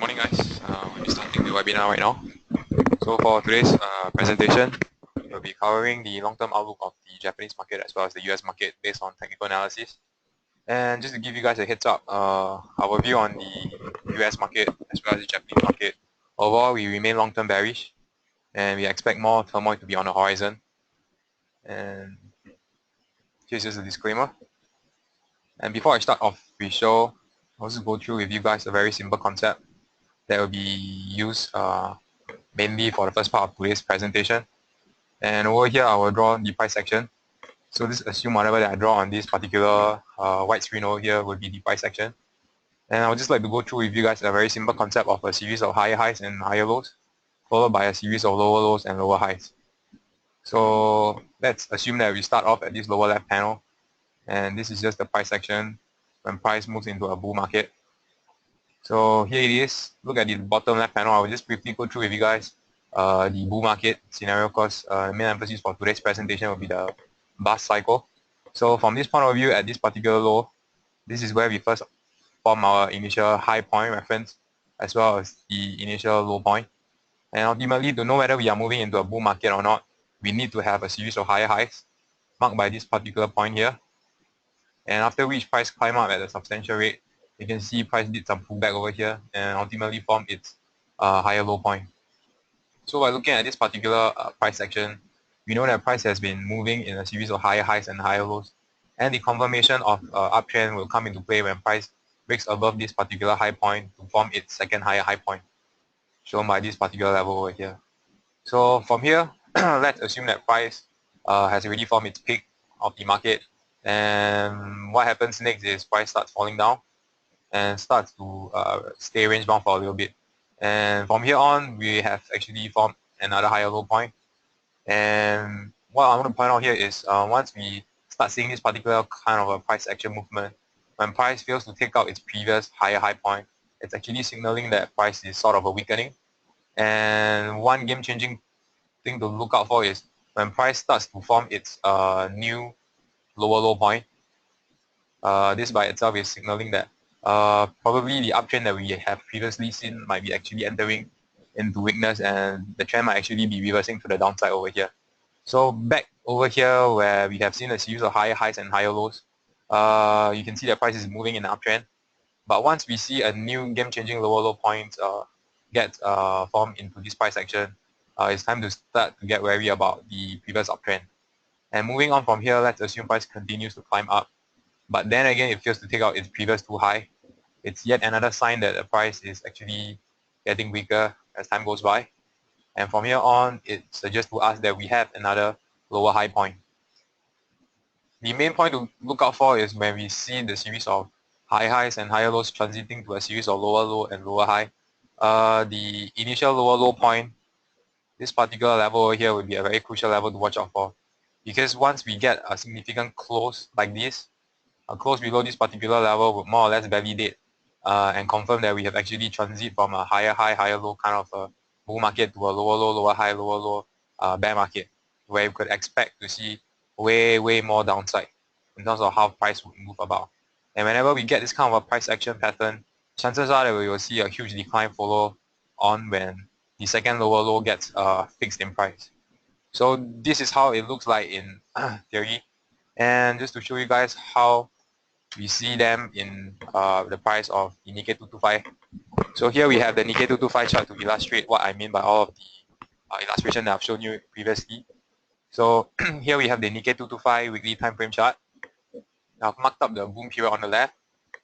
Morning guys, we'll be starting the webinar right now. So for today's presentation, we'll be covering the long-term outlook of the Japanese market as well as the US market based on technical analysis. And just to give you guys a heads up, our view on the US market as well as the Japanese market, overall we remain long-term bearish and we expect more turmoil to be on the horizon. And here's just a disclaimer. And before I start off the show, I'll just go through with you guys a very simple concept that will be used mainly for the first part of today's presentation. And over here, I will draw the price action. So just assume whatever that I draw on this particular white screen over here will be the price action. And I would just like to go through with you guys a very simple concept of a series of higher highs and higher lows, followed by a series of lower lows and lower highs. So let's assume that we start off at this lower left panel. And this is just the price action when price moves into a bull market. So here it is. Look at the bottom left panel. I will just briefly go through with you guys the bull market scenario because the main emphasis for today's presentation will be the bust cycle. So from this point of view, at this particular low, this is where we first form our initial high point reference as well as the initial low point. And ultimately, to know whether we are moving into a bull market or not, we need to have a series of higher highs marked by this particular point here. And after which price climb up at a substantial rate, you can see price did some pullback over here and ultimately formed its higher low point. So by looking at this particular price action, we know that price has been moving in a series of higher highs and higher lows, and the confirmation of uptrend will come into play when price breaks above this particular high point to form its second higher high point, shown by this particular level over here. So from here, let's assume that price has already formed its peak of the market, and what happens next is price starts falling down and starts to stay range bound for a little bit. And from here on, we have actually formed another higher low point. And what I want to point out here is once we start seeing this particular kind of a price action movement, when price fails to take out its previous higher high point, it's actually signaling that price is sort of a weakening. And one game-changing thing to look out for is when price starts to form its new lower low point. This by itself is signaling that probably the uptrend that we have previously seen might be actually entering into weakness and the trend might actually be reversing to the downside over here. So back over here where we have seen a series of higher highs and higher lows, you can see that price is moving in an uptrend. But once we see a new game-changing lower low point get formed into this price action, it's time to start to get wary about the previous uptrend. And moving on from here, let's assume price continues to climb up. But then again, it fails to take out its previous too high. It's yet another sign that the price is actually getting weaker as time goes by. And from here on, it suggests to us that we have another lower high point. The main point to look out for is when we see the series of high highs and higher lows transiting to a series of lower low and lower high. The initial lower low point, this particular level over here would be a very crucial level to watch out for. Because once we get a significant close like this, a close below this particular level would more or less validate and confirm that we have actually transit from a higher high, higher low kind of a bull market to a lower low, lower high, lower low bear market, where we could expect to see way more downside in terms of how price would move about. And whenever we get this kind of a price action pattern, chances are that we will see a huge decline follow on when the second lower low gets fixed in price. So this is how it looks like in theory. And just to show you guys how we see them in the price of the Nikkei 225. So here we have the Nikkei 225 chart to illustrate what I mean by all of the illustration that I've shown you previously. So here we have the Nikkei 225 weekly time frame chart. I've marked up the boom period on the left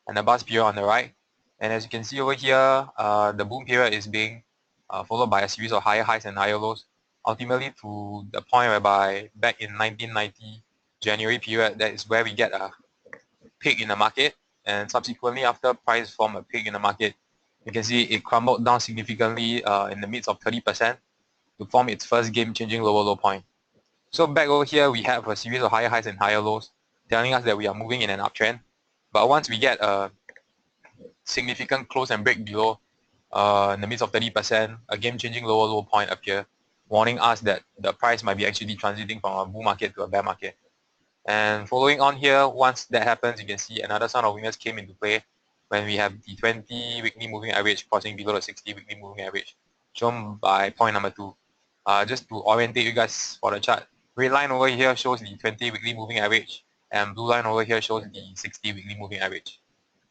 and the bust period on the right. And as you can see over here, the boom period is being followed by a series of higher highs and higher lows, ultimately to the point whereby back in 1990 January period, that is where we get a peak in the market, and subsequently after price formed a peak in the market, you can see it crumbled down significantly in the midst of 30% to form its first game-changing lower low point. So back over here, we have a series of higher highs and higher lows, telling us that we are moving in an uptrend. But once we get a significant close and break below in the midst of 30%, a game-changing lower low point appear, warning us that the price might be actually transiting from a bull market to a bear market. And following on here, once that happens, you can see another sign of weakness came into play when we have the 20 weekly moving average crossing below the 60 weekly moving average, shown by point number 2. Just to orientate you guys for the chart, red line over here shows the 20 weekly moving average, and blue line over here shows the 60 weekly moving average.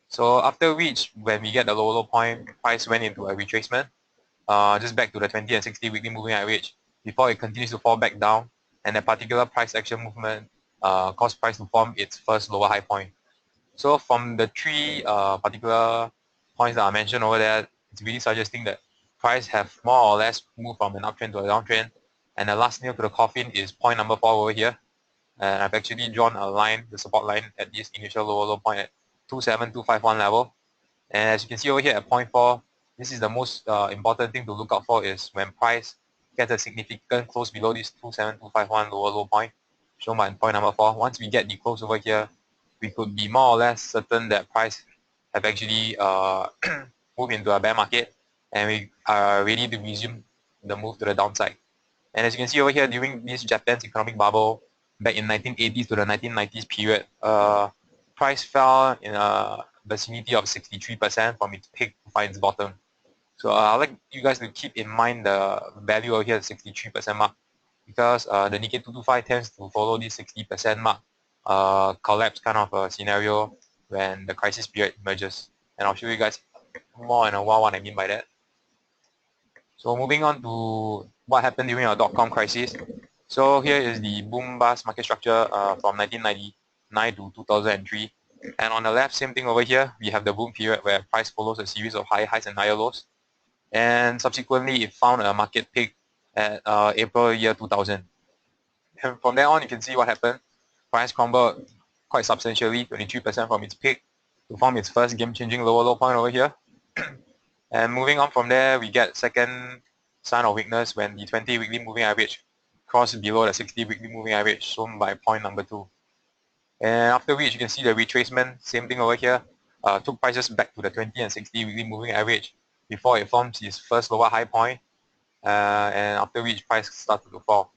So after which, when we get the low point, price went into a retracement, just back to the 20 and 60 weekly moving average before it continues to fall back down, and that particular price action movement caused price to form its first lower high point. So from the three particular points that I mentioned over there, it's really suggesting that price have more or less moved from an uptrend to a downtrend, and the last nail to the coffin is point number 4 over here. And I've actually drawn a line, the support line at this initial low point at 27251 level. And as you can see over here at point 4, this is the most important thing to look out for, is when price gets a significant close below this 27251 low point, shown by point number 4. Once we get the close over here, we could be more or less certain that price have actually moved into a bear market, and we are ready to resume the move to the downside. And as you can see over here, during this Japan's economic bubble back in 1980s to the 1990s period, price fell in a vicinity of 63% from its peak to find its bottom. So I'd like you guys to keep in mind the value over here, the 63% mark, because the Nikkei 225 tends to follow this 60% mark collapse kind of a scenario when the crisis period emerges. And I'll show you guys more in a while what I mean by that. So moving on to what happened during our dot-com crisis. So here is the boom-bust market structure from 1999 to 2003. And on the left, same thing over here. We have the boom period where price follows a series of high highs and higher lows. And subsequently, it found a market peak at April year 2000. And from there on, you can see what happened. Price crumbled quite substantially, 23% from its peak, to form its first game-changing low point over here. And moving on from there, we get second sign of weakness when the 20 weekly moving average crossed below the 60 weekly moving average, shown by point number 2. And after which, you can see the retracement, same thing over here, took prices back to the 20 and 60 weekly moving average before it forms its first lower high point, and after which price started to fall.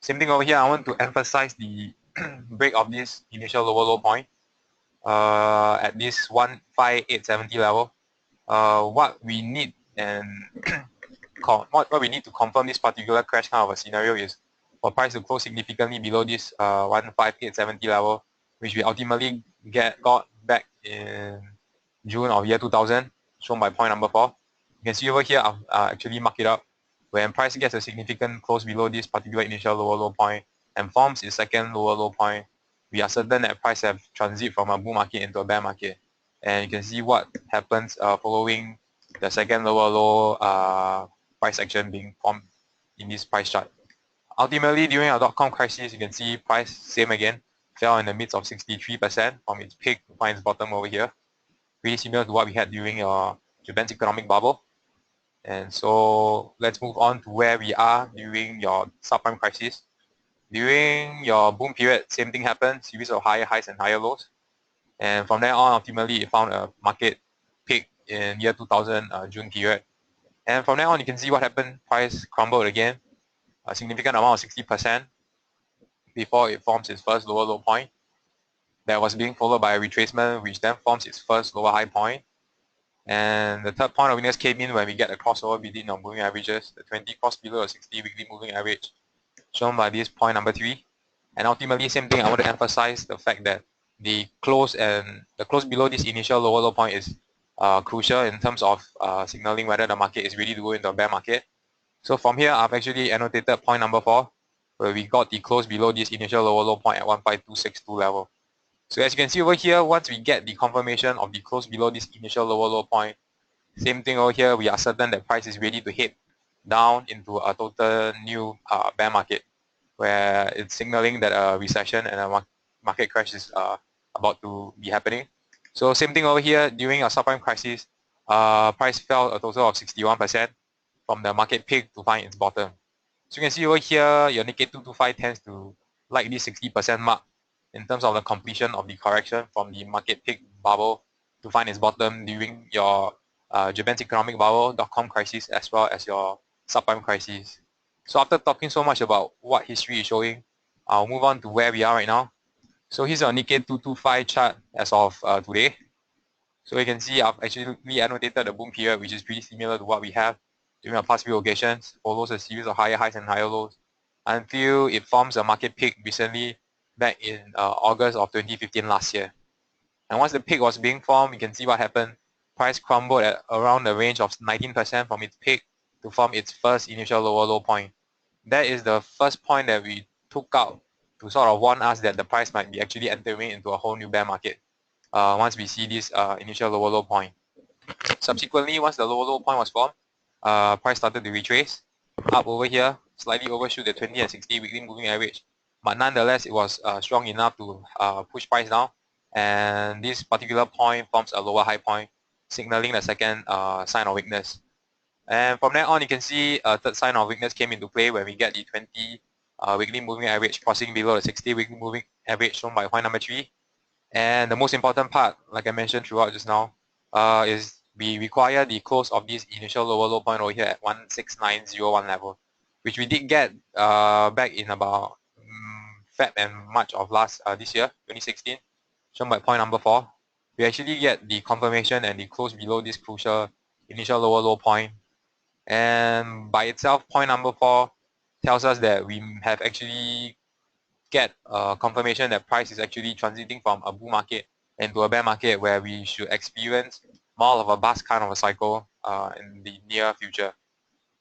Same thing over here, I want to emphasize the break of this initial low point at this 15870 level. What we need and what we need to confirm this particular crash kind of a scenario is for price to close significantly below this 15870 level, which we ultimately got back in June of year 2000, shown by point number 4. You can see over here, I've actually marked it up. When price gets a significant close below this particular initial low point and forms its second low point, we are certain that price have transit from a bull market into a bear market. And you can see what happens following the second low price action being formed in this price chart. Ultimately, during our dot-com crisis, you can see price, same again, fell in the midst of 63% from its peak to find its bottom over here. Really similar to what we had during Japan's economic bubble. And so let's move on to where we are during your subprime crisis. During your boom period, same thing happened, series of higher highs and higher lows. And from there on, ultimately, it found a market peak in year 2000, June period. And from there on, you can see what happened. Price crumbled again, a significant amount of 60% before it forms its first low point. That was being followed by a retracement, which then forms its first lower high point. And the third point of weakness came in when we get a crossover between our moving averages, the 20 crossed below a 60 weekly moving average, shown by this point number 3. And ultimately, same thing, I want to emphasize the fact that the close below this initial low point is crucial in terms of signaling whether the market is ready to go into a bear market. So from here, I've actually annotated point number 4, where we got the close below this initial low point at 15262 level. So as you can see over here, once we get the confirmation of the close below this initial low point, same thing over here, we are certain that price is ready to head down into a total new bear market, where it's signaling that a recession and a market crash is about to be happening. So same thing over here, during a subprime crisis, price fell a total of 61% from the market peak to find its bottom. So you can see over here, your Nikkei 225 tends to like this 60% mark in terms of the completion of the correction from the market peak bubble to find its bottom during your Japan's economic bubble, dot-com crisis, as well as your subprime crisis. So after talking so much about what history is showing, I'll move on to where we are right now. So here's our Nikkei 225 chart as of today. So you can see I've actually annotated the boom period, which is pretty similar to what we have during our past few occasions, follows a series of higher highs and higher lows until it forms a market peak recently back in August of 2015 last year. And once the peak was being formed, you can see what happened. Price crumbled at around the range of 19% from its peak to form its first initial lower low point. That is the first point that we took out to sort of warn us that the price might be actually entering into a whole new bear market once we see this initial lower low point. Subsequently, once the lower low point was formed, price started to retrace up over here, slightly overshoot the 20 and 60 weekly moving average. But nonetheless, it was strong enough to push price down. And this particular point forms a lower high point, signaling the second sign of weakness. And from there on, you can see a third sign of weakness came into play when we get the 20 weekly moving average crossing below the 60 weekly moving average shown by point number 3. And the most important part, like I mentioned throughout just now, is we require the close of this initial lower low point over here at 16901 level, which we did get back in about Feb and March of this year, 2016, shown by point number 4. We actually get the confirmation and the close below this crucial initial lower low point. And by itself, point number 4 tells us that we have actually get confirmation that price is actually transiting from a bull market into a bear market where we should experience more of a bust kind of a cycle in the near future.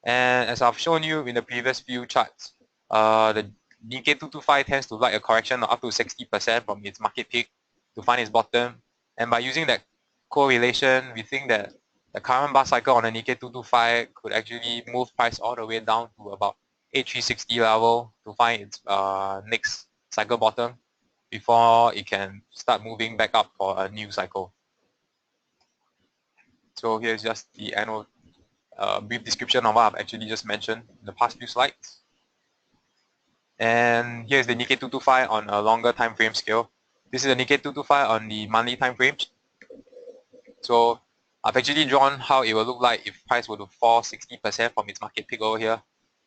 And as I've shown you in the previous few charts, the Nikkei 225 tends to like a correction of up to 60% from its market peak to find its bottom. And by using that correlation, we think that the current bust cycle on the Nikkei 225 could actually move price all the way down to about 8360 level to find its next cycle bottom before it can start moving back up for a new cycle. So here's just the annual brief description of what I've actually just mentioned in the past few slides. And here's the Nikkei 225 on a longer time frame scale. This is the Nikkei 225 on the monthly time frames. So I've actually drawn how it will look like if price were to fall 60% from its market peak over here.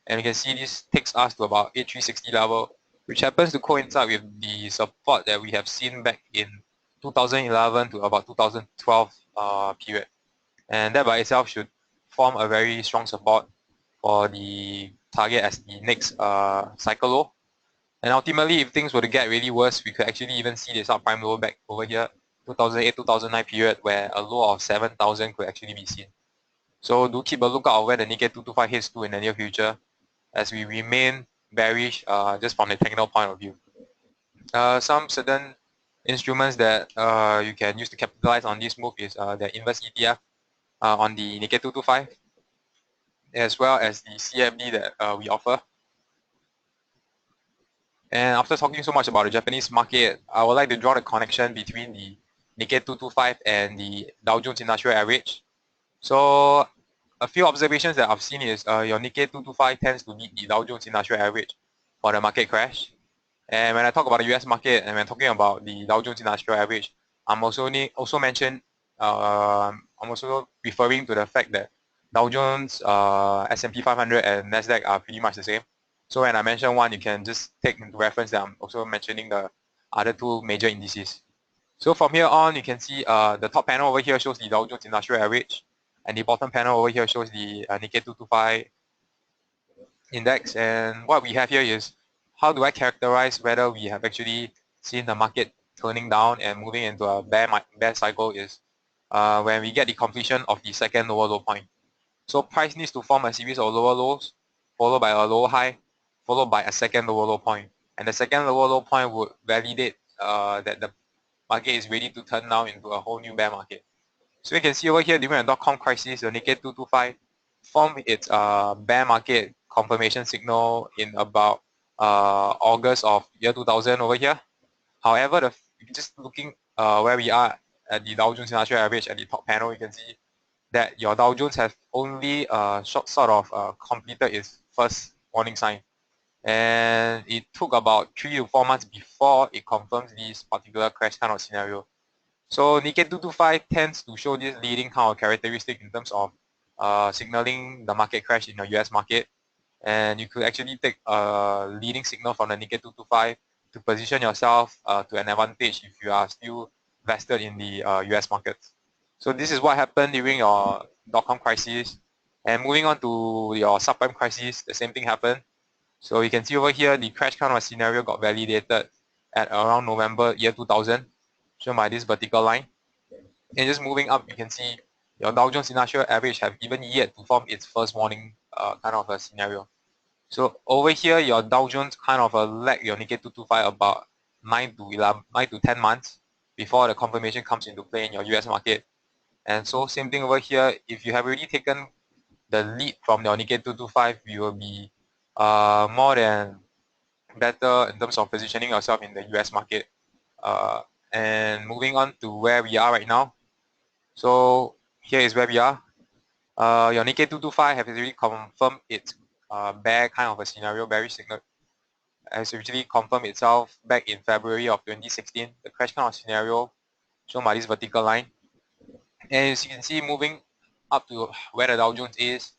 And you can see this takes us to about 8360 level, which happens to coincide with the support that we have seen back in 2011 to about 2012 period. And that by itself should form a very strong support for the target as the next cycle low. And ultimately, if things were to get really worse, we could actually even see the subprime low back over here, 2008-2009 period, where a low of 7,000 could actually be seen. So do keep a lookout of where the Nikkei 225 hits to in the near future, as we remain bearish just from the technical point of view. Some certain instruments that you can use to capitalize on this move is the inverse ETF on the Nikkei 225, as well as the CFD that we offer. And after talking so much about the Japanese market, I would like to draw the connection between the Nikkei 225 and the Dow Jones Industrial Average. So a few observations that I've seen is your Nikkei 225 tends to beat the Dow Jones Industrial Average for the market crash. And when I talk about the US market and when talking about the Dow Jones Industrial Average, I'm also referring to the fact that Dow Jones, S&P 500 and Nasdaq are pretty much the same. So when I mention one, you can just take into reference that I'm also mentioning the other two major indices. So from here on, you can see the top panel over here shows the Dow Jones Industrial Average, and the bottom panel over here shows the Nikkei 225 index. And what we have here is, how do I characterize whether we have actually seen the market turning down and moving into a bear cycle is when we get the completion of the second lower low point. So price needs to form a series of lower lows, followed by a lower high, followed by a second lower low point. And the second lower low point would validate that the market is ready to turn down into a whole new bear market. So you can see over here during the dot-com crisis, the Nikkei 225 formed its bear market confirmation signal in about August of year 2000 over here. However, just looking where we are at the Dow Jones Industrial Average at the top panel, you can see that your Dow Jones has only completed its first warning sign. And it took about 3 to 4 months before it confirms this particular crash kind of scenario. So Nikkei 225 tends to show this leading kind of characteristic in terms of signaling the market crash in the US market. And you could actually take a leading signal from the Nikkei 225 to position yourself to an advantage if you are still vested in the US markets. So this is what happened during your dot-com crisis. And moving on to your subprime crisis, the same thing happened. So you can see over here, the crash kind of scenario got validated at around November year 2000, shown by this vertical line. And just moving up, you can see your Dow Jones Industrial Average have even yet to form its first warning kind of a scenario. So over here, your Dow Jones kind of lag your Nikkei 225 about 9 to 10 months before the confirmation comes into play in your US market. And so same thing over here, if you have already taken the lead from your Nikkei 225, you will be more than better in terms of positioning yourself in the US market. And moving on to where we are right now. So here is where we are. Your Nikkei 225 has already confirmed its bear kind of a scenario, bearish signal, has actually confirmed itself back in February of 2016, the crash kind of scenario shown by this vertical line. And as you can see, moving up to where the Dow Jones is,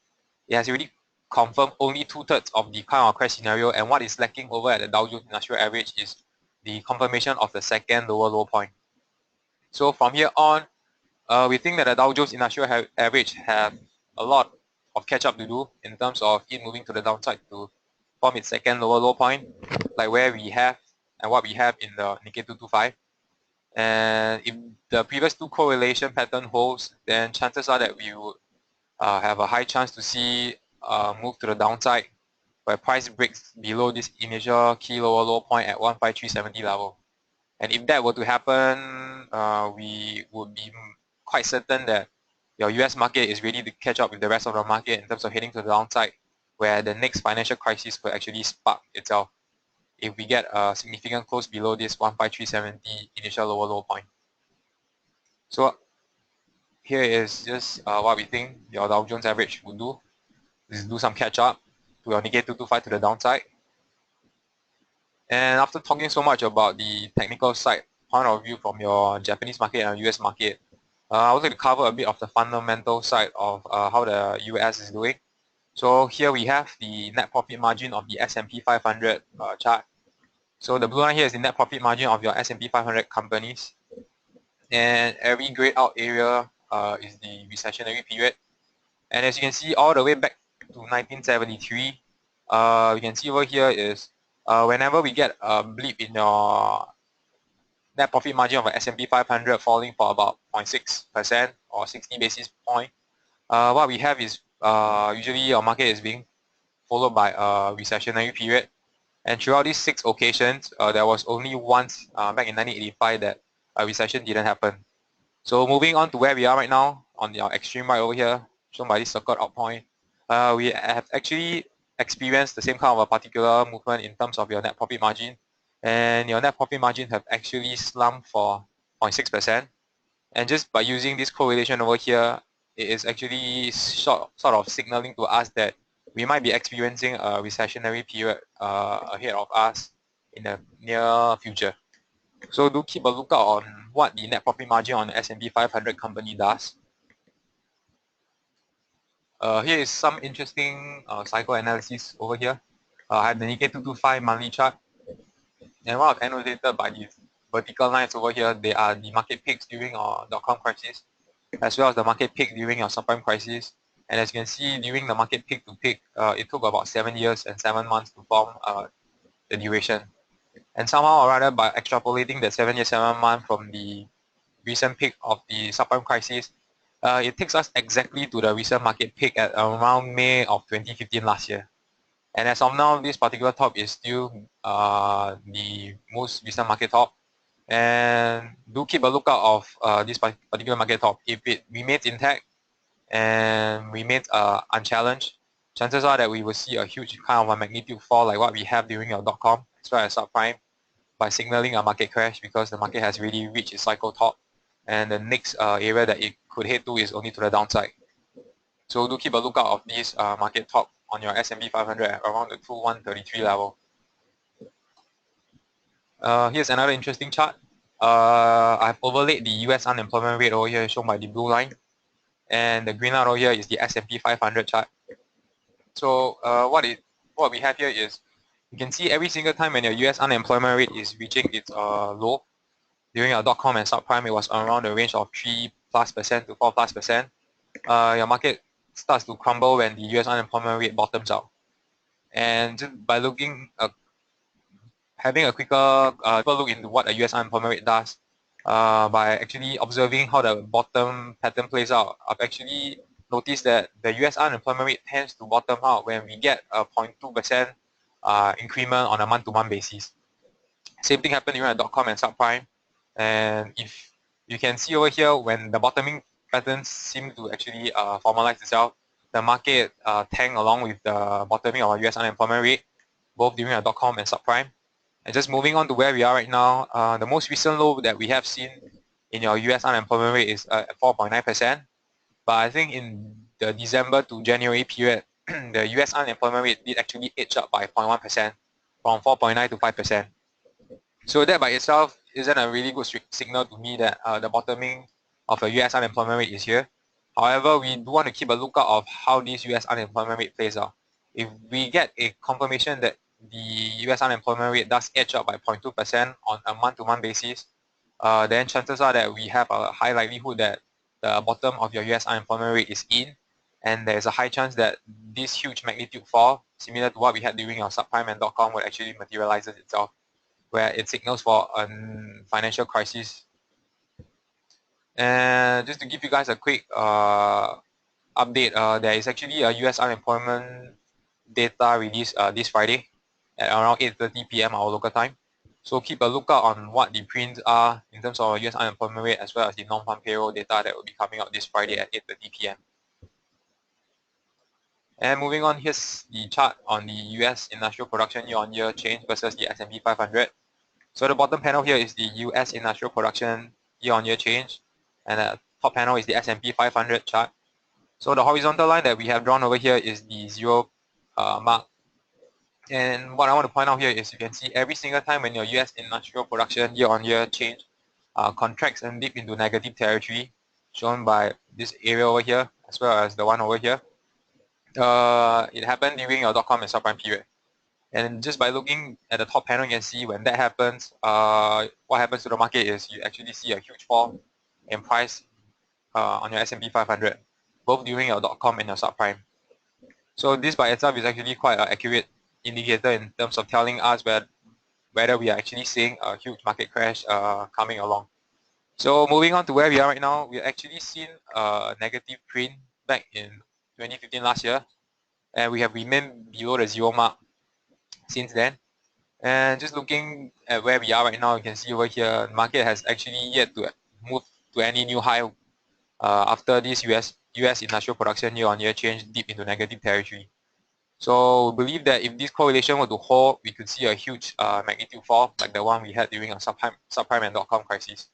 it has already confirmed only 2/3 of the kind of crash scenario, and what is lacking over at the Dow Jones Industrial Average is the confirmation of the second lower low point. So from here on, we think that the Dow Jones Industrial Average have a lot of catch up to do in terms of it moving to the downside to form its second lower low point, like where we have and what we have in the Nikkei 225. And if the previous two correlation pattern holds, then chances are that we would have a high chance to see move to the downside where price breaks below this initial key lower low point at 15370 level. And if that were to happen, we would be quite certain that your US market is ready to catch up with the rest of the market in terms of heading to the downside, where the next financial crisis could actually spark itself if we get a significant close below this 15370 initial lower low point. So here is just what we think your Dow Jones average would do. Is do some catch up to your Nikkei 225 to the downside. And after talking so much about the technical side point of view from your Japanese market and US market, I would like to cover a bit of the fundamental side of how the US is doing. So here we have the net profit margin of the S&P 500 chart. So the blue line here is the net profit margin of your S&P 500 companies. And every grayed out area is the recessionary period. And as you can see, all the way back to 1973, we can see over here is whenever we get a blip in your net profit margin of an S&P 500 falling for about 0.6% or 60 basis point, what we have is usually your market is being followed by a recessionary period. And throughout these 6 occasions, there was only once back in 1985 that a recession didn't happen. So moving on to where we are right now, on the extreme right over here, shown by this circled out point, we have actually experienced the same kind of a particular movement in terms of your net profit margin. And your net profit margin have actually slumped for 0.6%. And just by using this correlation over here, it is actually sort of signaling to us that we might be experiencing a recessionary period ahead of us in the near future. So do keep a lookout on what the net profit margin on the S&P 500 company does. Here is some interesting psychoanalysis over here. I have the Nikkei 225 monthly chart. And what I've annotated by these vertical lines over here, they are the market peaks during our dot-com crisis, as well as the market peak during our subprime crisis. And as you can see, during the market peak to peak, it took about 7 years and 7 months to form the duration. And somehow or rather, by extrapolating the 7 years, 7 months from the recent peak of the subprime crisis, it takes us exactly to the recent market peak at around May of 2015 last year. And as of now, this particular top is still the most recent market top. And do keep a lookout of this particular market top. If it remains intact and remains unchallenged, chances are that we will see a huge kind of a magnitude fall like what we have during your dot-com as well as subprime, by signaling a market crash because the market has really reached its cycle top. And the next area that it could head to is only to the downside. So do keep a lookout of this market top on your S&P 500 at around the 2133 level. Here's another interesting chart. I've overlaid the US unemployment rate over here shown by the blue line. And the green line over here is the S&P 500 chart. So what we have here is, you can see every single time when your US unemployment rate is reaching its low, during our dot-com and subprime, it was around the range of 3 3+% to 4+%, your market starts to crumble when the US unemployment rate bottoms out. And just by looking, having a quicker look into what a US unemployment rate does, by actually observing how the bottom pattern plays out, I've actually noticed that the US unemployment rate tends to bottom out when we get a 0.2% increment on a month-to-month basis. Same thing happened during the .com and subprime. And if you can see over here, when the bottoming patterns seem to actually formalize itself, the market tanked along with the bottoming of our US unemployment rate, both during the .com and subprime. And just moving on to where we are right now, the most recent low that we have seen in your US unemployment rate is at 4.9%. But I think in the December to January period, the US unemployment rate did actually edge up by 0.1% from 4.9 to 5%. So that by itself isn't a really good signal to me that the bottoming of the US unemployment rate is here. However, we do want to keep a lookout of how this US unemployment rate plays out. If we get a confirmation that the US unemployment rate does edge up by 0.2% on a month-to-month basis, then chances are that we have a high likelihood that the bottom of your US unemployment rate is in, and there's a high chance that this huge magnitude fall, similar to what we had during our subprime and .com, would actually materialize itself, where it signals for a financial crisis. And just to give you guys a quick update, there is actually a US unemployment data released this Friday at around 8:30 p.m. our local time. So keep a lookout on what the prints are in terms of US unemployment rate, as well as the non-farm payroll data that will be coming out this Friday at 8:30 p.m. And moving on, here's the chart on the US industrial production year-on-year change versus the S&P 500. So the bottom panel here is the US industrial production year-on-year change, and the top panel is the S&P 500 chart. So the horizontal line that we have drawn over here is the zero mark. And what I want to point out here is you can see every single time when your US industrial production year-on-year change contracts and dip into negative territory, shown by this area over here, as well as the one over here, it happened during your .com and subprime period. And just by looking at the top panel, you can see when that happens, what happens to the market is you actually see a huge fall in price on your S&P 500, both during your .com and your subprime. So this by itself is actually quite an accurate indicator in terms of telling us whether we are actually seeing a huge market crash coming along. So moving on to where we are right now, we've actually seen a negative print back in 2015 last year, and we have remained below the zero mark since then. And just looking at where we are right now, you can see over here, the market has actually yet to move to any new high after this US industrial production year-on-year change deep into negative territory. So we believe that if this correlation were to hold, we could see a huge magnitude fall like the one we had during our subprime and .com crisis.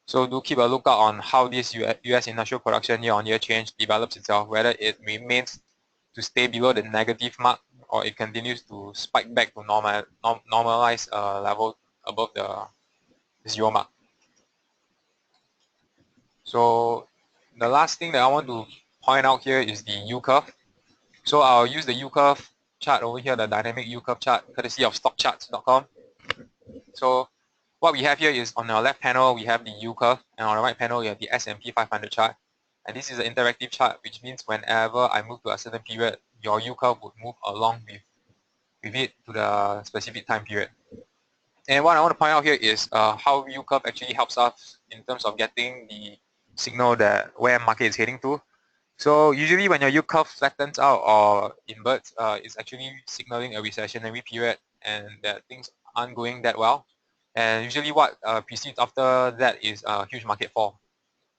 So do keep a lookout on how this US industrial production year-on-year change develops itself, whether it remains to stay below the negative mark or it continues to spike back to normalized level above the zero mark. So the last thing that I want to point out here is the U curve. So I'll use the U curve chart over here, the dynamic U curve chart, courtesy of stockcharts.com. So what we have here is on our left panel, we have the U curve, and on the right panel, we have the S&P 500 chart. And this is an interactive chart, which means whenever I move to a certain period, your U curve would move along with it to the specific time period. And what I want to point out here is how U curve actually helps us in terms of getting the signal that where market is heading to. So usually when your U curve flattens out or inverts, it's actually signaling a recessionary period and that things aren't going that well. And usually what precedes after that is a huge market fall.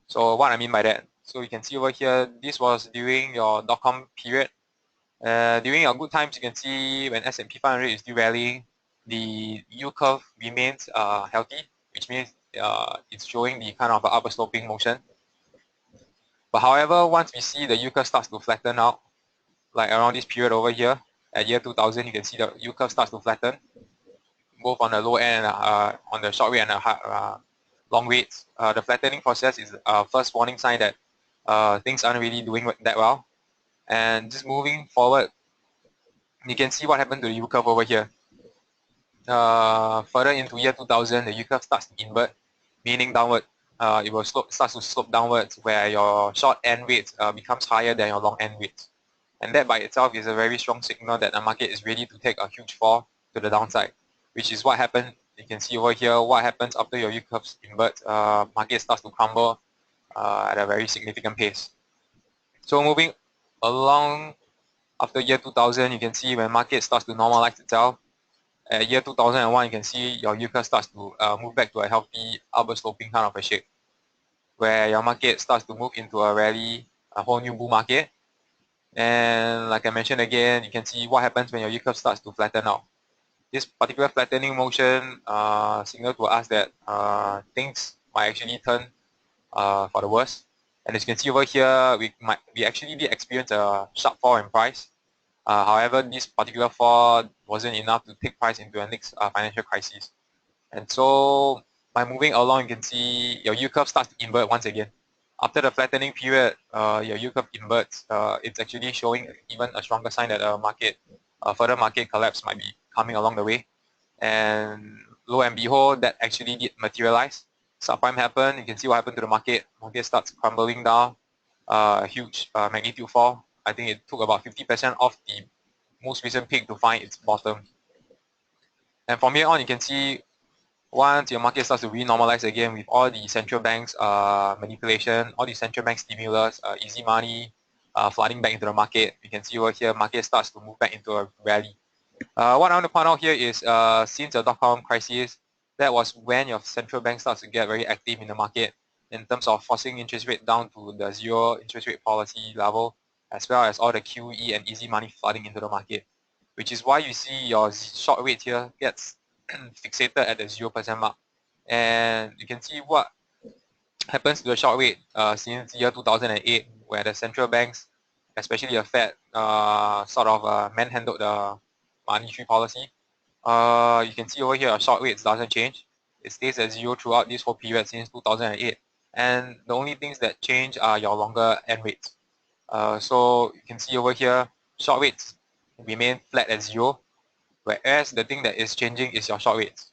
So what I mean by that, so you can see over here, this was during your .com period. During your good times, you can see when S&P 500 is still rallying, the U curve remains healthy, which means it's showing the kind of upper sloping motion. But however, once we see the U curve starts to flatten out, like around this period over here, at year 2000, you can see the U curve starts to flatten, both on the low end and on the short rate and the long rates. The flattening process is a first warning sign that things aren't really doing that well. And just moving forward, you can see what happened to the U curve over here. Further into year 2000, the U curve starts to invert, meaning downward. it will start to slope downwards, where your short end weight becomes higher than your long end weight. And that by itself is a very strong signal that the market is ready to take a huge fall to the downside, which is what happened. You can see over here what happens after your yield curves invert. Market starts to crumble at a very significant pace. So moving along after year 2000, you can see when market starts to normalize itself. At year 2001, you can see your yield curve starts to move back to a healthy upward sloping kind of a shape, where your market starts to move into a rally, a whole new bull market. And like I mentioned again, you can see what happens when your yield curve starts to flatten out. This particular flattening motion signals to us that things might actually turn for the worst. And as you can see over here, we actually did experience a sharp fall in price. However, this particular fall wasn't enough to take price into the next financial crisis. And so by moving along, you can see your yield curve starts to invert once again. After the flattening period, your yield curve inverts. It's actually showing even a stronger sign that further market collapse might be coming along the way. And lo and behold, that actually did materialize. Subprime happened. You can see what happened to the market. Market starts crumbling down. Huge magnitude fall. I think it took about 50% off the most recent peak to find its bottom. And from here on, you can see once your market starts to re-normalize again with all the central banks manipulation, all the central bank stimulus, easy money flooding back into the market, you can see over here market starts to move back into a rally. What I want to point out here is since the dot-com crisis, that was when your central bank starts to get very active in the market in terms of forcing interest rate down to the zero interest rate policy level, as well as all the QE and easy money flooding into the market, which is why you see your short rate here gets fixated at the 0% mark. And you can see what happens to the short rate since year 2008, where the central banks, especially the Fed, sort of manhandled the monetary policy. You can see over here, short rates doesn't change. It stays at 0 throughout this whole period since 2008. And the only things that change are your longer end rates. So you can see over here, short rates remain flat at 0, whereas the thing that is changing is your short rates.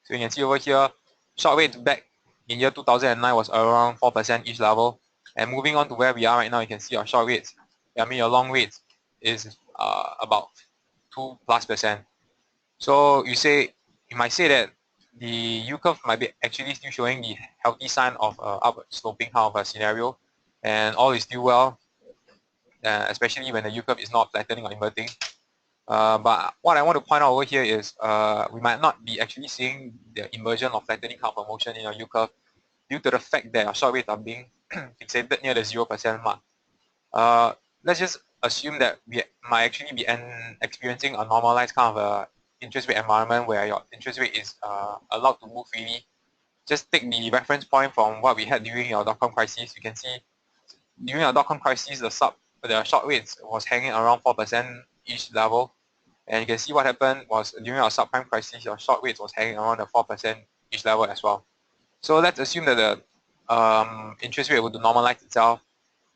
So you can see over here, short rates back in year 2009 was around 4% each level. And moving on to where we are right now, you can see our short rates, your long rates is about 2+%. So you might say that the yield curve might be actually still showing the healthy sign of upward sloping kind of a scenario, and all is still well, especially when the yield curve is not flattening or inverting. But what I want to point out over here is we might not be actually seeing the inversion of flattening kind of a motion in your yield curve due to the fact that our short rates are being fixated near the 0% mark. Let's just assume that we might actually be experiencing a normalized kind of a interest rate environment where your interest rate is allowed to move freely. Just take the reference point from what we had during your dot-com crisis. You can see during our dot-com crisis, the short rates was hanging around 4% each level. And you can see what happened was during our subprime crisis, your short rates was hanging around the 4% each level as well. So let's assume that the interest rate would normalize itself.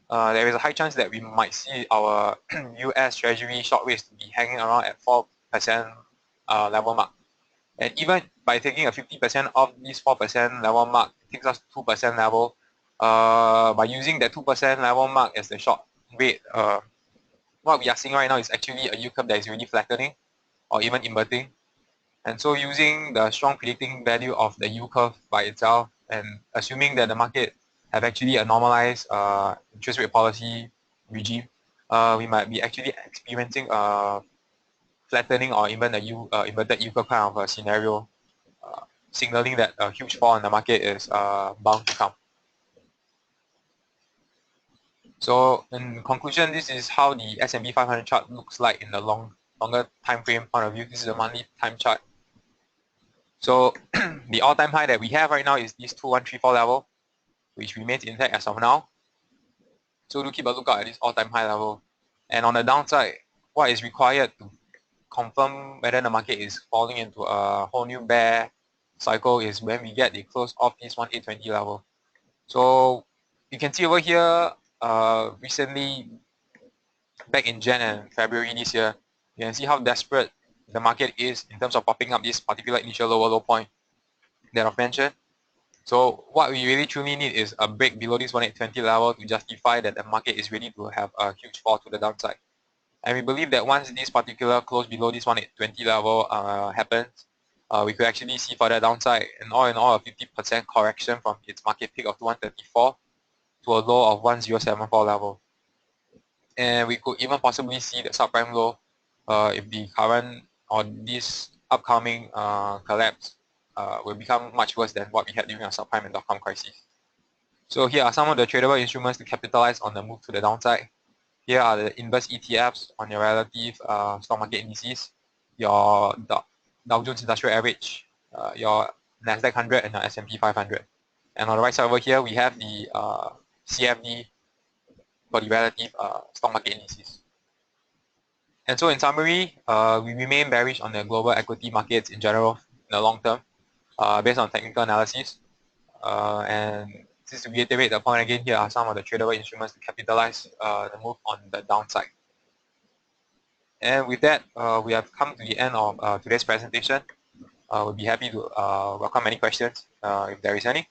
There is a high chance that we might see our US Treasury short rates to be hanging around at 4% level mark. And even by taking a 50% off this 4% level mark, it takes us 2% level. By using that 2% level mark as the short rate, what we are seeing right now is actually a yield curve that is really flattening or even inverting. And so using the strong predicting value of the yield curve by itself and assuming that the market have actually a normalized interest rate policy regime, we might be actually experiencing a flattening or even a inverted yield curve kind of a scenario, signaling that a huge fall in the market is bound to come. So in conclusion, this is how the S&P 500 chart looks like in the longer time frame point of view. This is a monthly time chart. So the all-time high that we have right now is this 2134 level, which remains intact as of now. So do keep a lookout at this all-time high level. And on the downside, what is required to confirm whether the market is falling into a whole new bear cycle is when we get the close of this 1820 level. So you can see over here, recently, back in Jan and February this year, you can see how desperate the market is in terms of popping up this particular initial lower low point that I've mentioned. So what we really truly need is a break below this 1820 level to justify that the market is ready to have a huge fall to the downside. And we believe that once this particular close below this 1820 level happens, we could actually see further downside, and all in all a 50% correction from its market peak of 134 to a low of 1074 level. And we could even possibly see the subprime low if the current or this upcoming collapse will become much worse than what we had during our subprime and dot-com crisis. So here are some of the tradable instruments to capitalize on the move to the downside. Here are the inverse ETFs on your relative stock market indices, your Dow Jones Industrial Average, your Nasdaq 100 and your S&P 500. And on the right side over here, we have the CFD for the relative stock market indices. And so in summary, we remain bearish on the global equity markets in general in the long term, based on technical analysis. And just to reiterate the point again, here are some of the tradable instruments to capitalize the move on the downside. And with that, we have come to the end of today's presentation. We'll be happy to welcome any questions if there is any.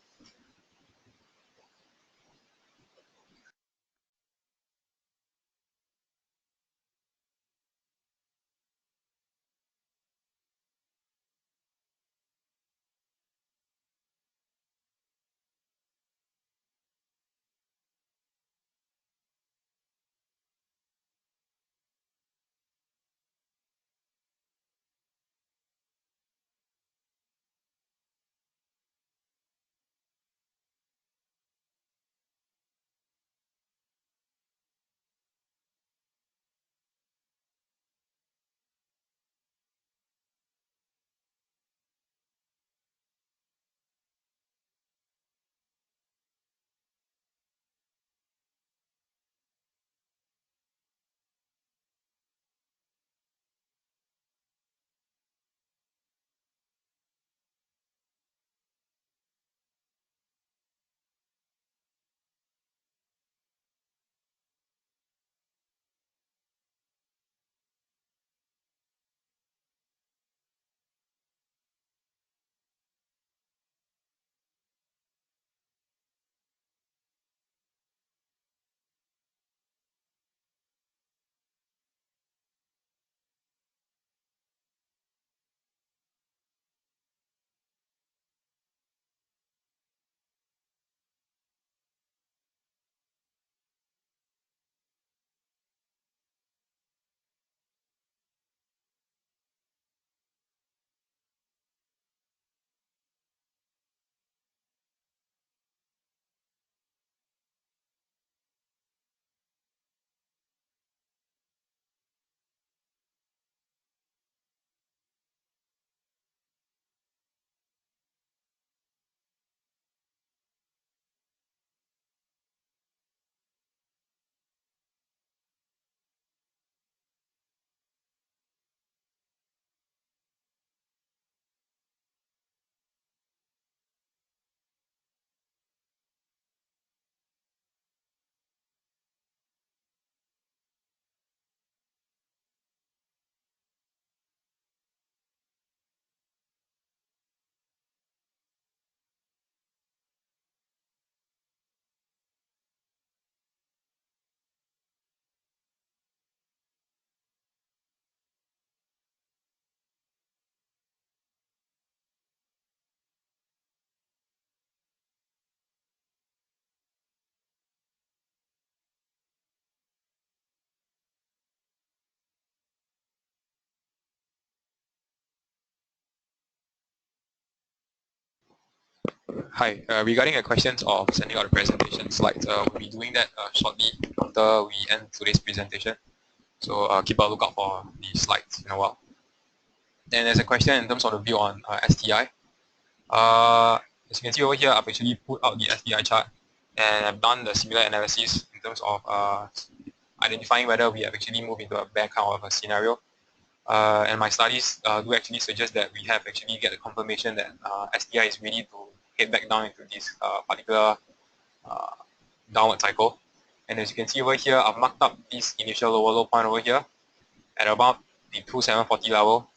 Hi, regarding the questions of sending out the presentation slides, we'll be doing that shortly after we end today's presentation. So keep a lookout for the slides in a while. And there's a question in terms of the view on STI. As you can see over here, I've actually put out the STI chart and I've done the similar analysis in terms of identifying whether we have actually moved into a bear kind of a scenario. And my studies do actually suggest that we have actually get the confirmation that STI is ready to head back down into this particular downward cycle. And as you can see over here, I've marked up this initial low point over here at about the 2740 level,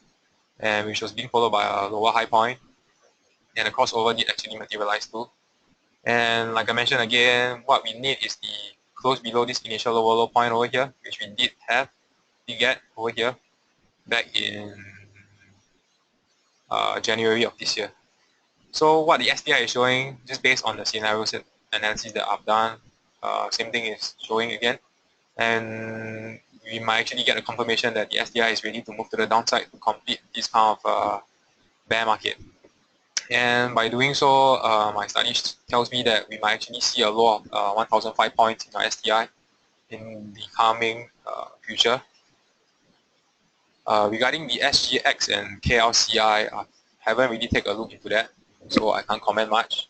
and which was being followed by a lower high point. and the crossover did actually materialize too. And like I mentioned again, what we need is the close below this initial low point over here, which we did get over here back in January of this year. So what the STI is showing, just based on the scenarios analysis that I've done, same thing is showing again. And we might actually get a confirmation that the STI is ready to move to the downside to complete this kind of bear market. And by doing so, my study tells me that we might actually see a low of 1005 points in our STI in the coming future. Regarding the SGX and KLCI, I haven't really taken a look into that, so I can't comment much.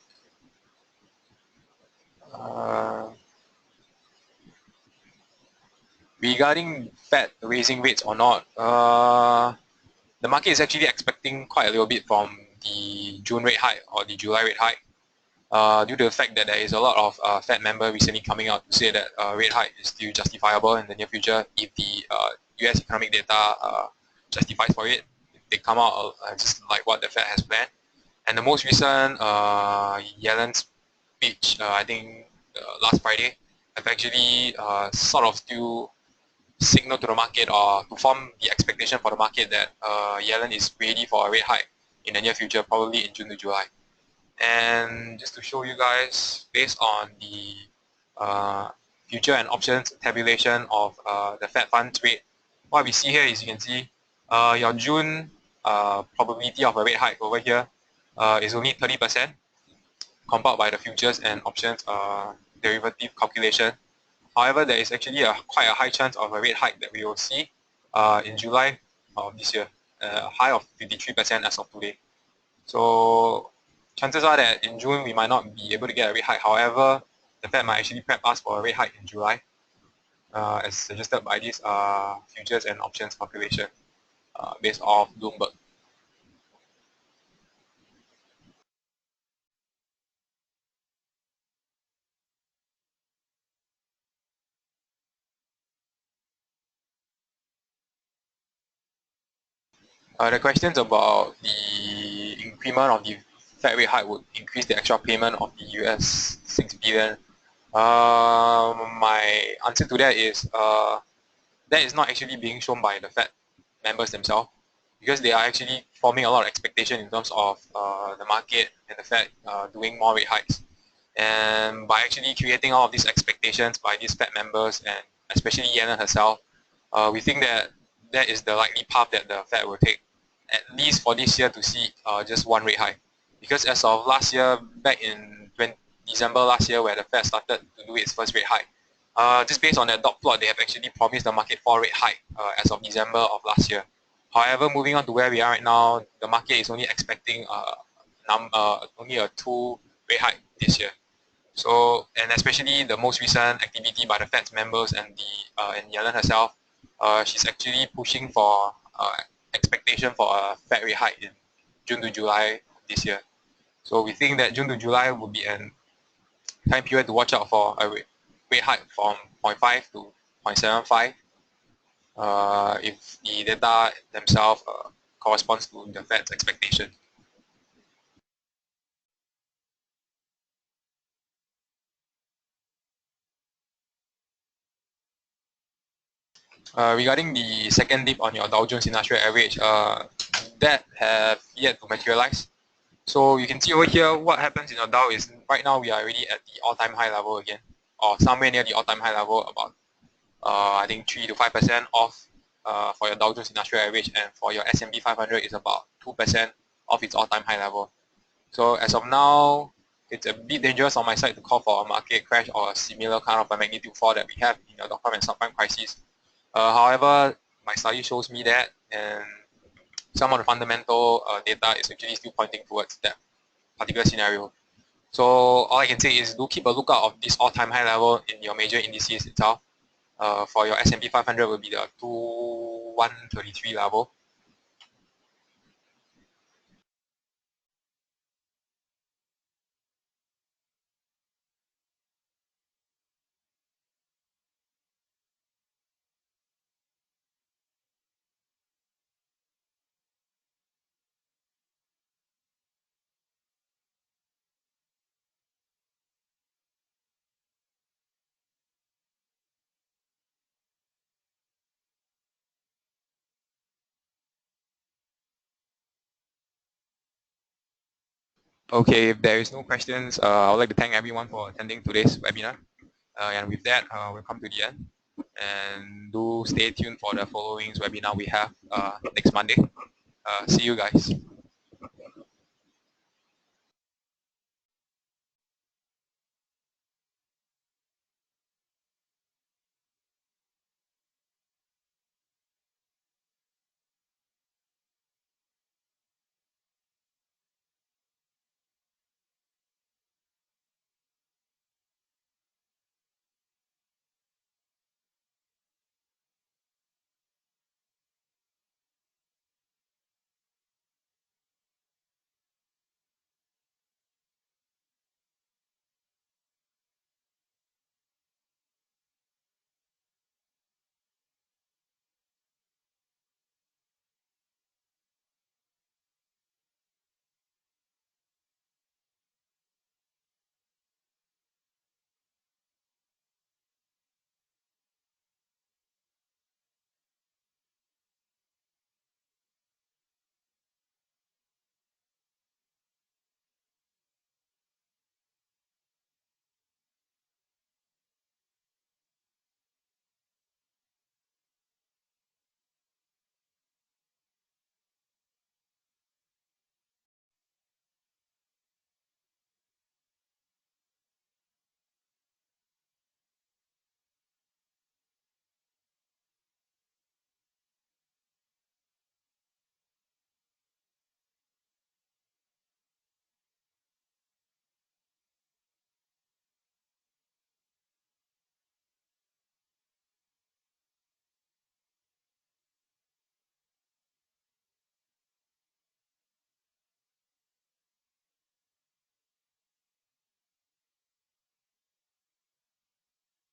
Regarding Fed raising rates or not, the market is actually expecting quite a little bit from the June rate hike or the July rate hike, due to the fact that there is a lot of Fed member recently coming out to say that rate hike is still justifiable in the near future if the US economic data justifies for it. If they come out just like what the Fed has planned. And the most recent Yellen speech, I think last Friday, have actually sort of still signal to the market or to form the expectation for the market that Yellen is ready for a rate hike in the near future, probably in June to July. And just to show you guys, based on the future and options tabulation of the Fed funds rate, what we see here is you can see your June probability of a rate hike over here is only 30%, compiled by the futures and options derivative calculation. However, there is actually quite a high chance of a rate hike that we will see in July of this year, a high of 53% as of today. So chances are that in June we might not be able to get a rate hike. However, the Fed might actually prep us for a rate hike in July, as suggested by this futures and options calculation based off Bloomberg. The questions about the increment of the Fed rate hike would increase the extra payment of the US 6 billion. My answer to that is that is not actually being shown by the Fed members themselves, because they are actually forming a lot of expectation in terms of the market and the Fed doing more rate hikes. And by actually creating all of these expectations by these Fed members and especially Yellen herself, we think that that is the likely path that the Fed will take, at least for this year, to see just one rate hike. Because as of last year, back in December last year, where the Fed started to do its first rate hike, just based on that dot plot, they have actually promised the market 4 rate hike as of December of last year. However, moving on to where we are right now, the market is only expecting only a 2 rate hike this year. So, and especially the most recent activity by the Fed members and and Yellen herself, she's actually pushing for expectation for a Fed rate hike in June to July this year. So we think that June to July will be an time period to watch out for a rate hike from 0.5 to 0.75 if the data themselves corresponds to the Fed's expectation. Regarding the second dip on your Dow Jones Industrial Average, that have yet to materialize. So you can see over here what happens in your Dow is right now we are already at the all-time high level again, or somewhere near the all-time high level, about I think 3 to 5% off for your Dow Jones Industrial Average, and for your S&P 500 is about 2% off its all-time high level. So as of now, it's a bit dangerous on my side to call for a market crash or a similar kind of a magnitude fall that we have in the dot-com and subprime crisis. However, my study shows me that, and some of the fundamental data is actually still pointing towards that particular scenario. So all I can say is do keep a lookout of this all-time high level in your major indices itself. For your S&P 500 will be the 2133 level. Okay, if there is no questions, I would like to thank everyone for attending today's webinar. And with that, we'll come to the end. And do stay tuned for the following webinar we have next Monday. See you guys.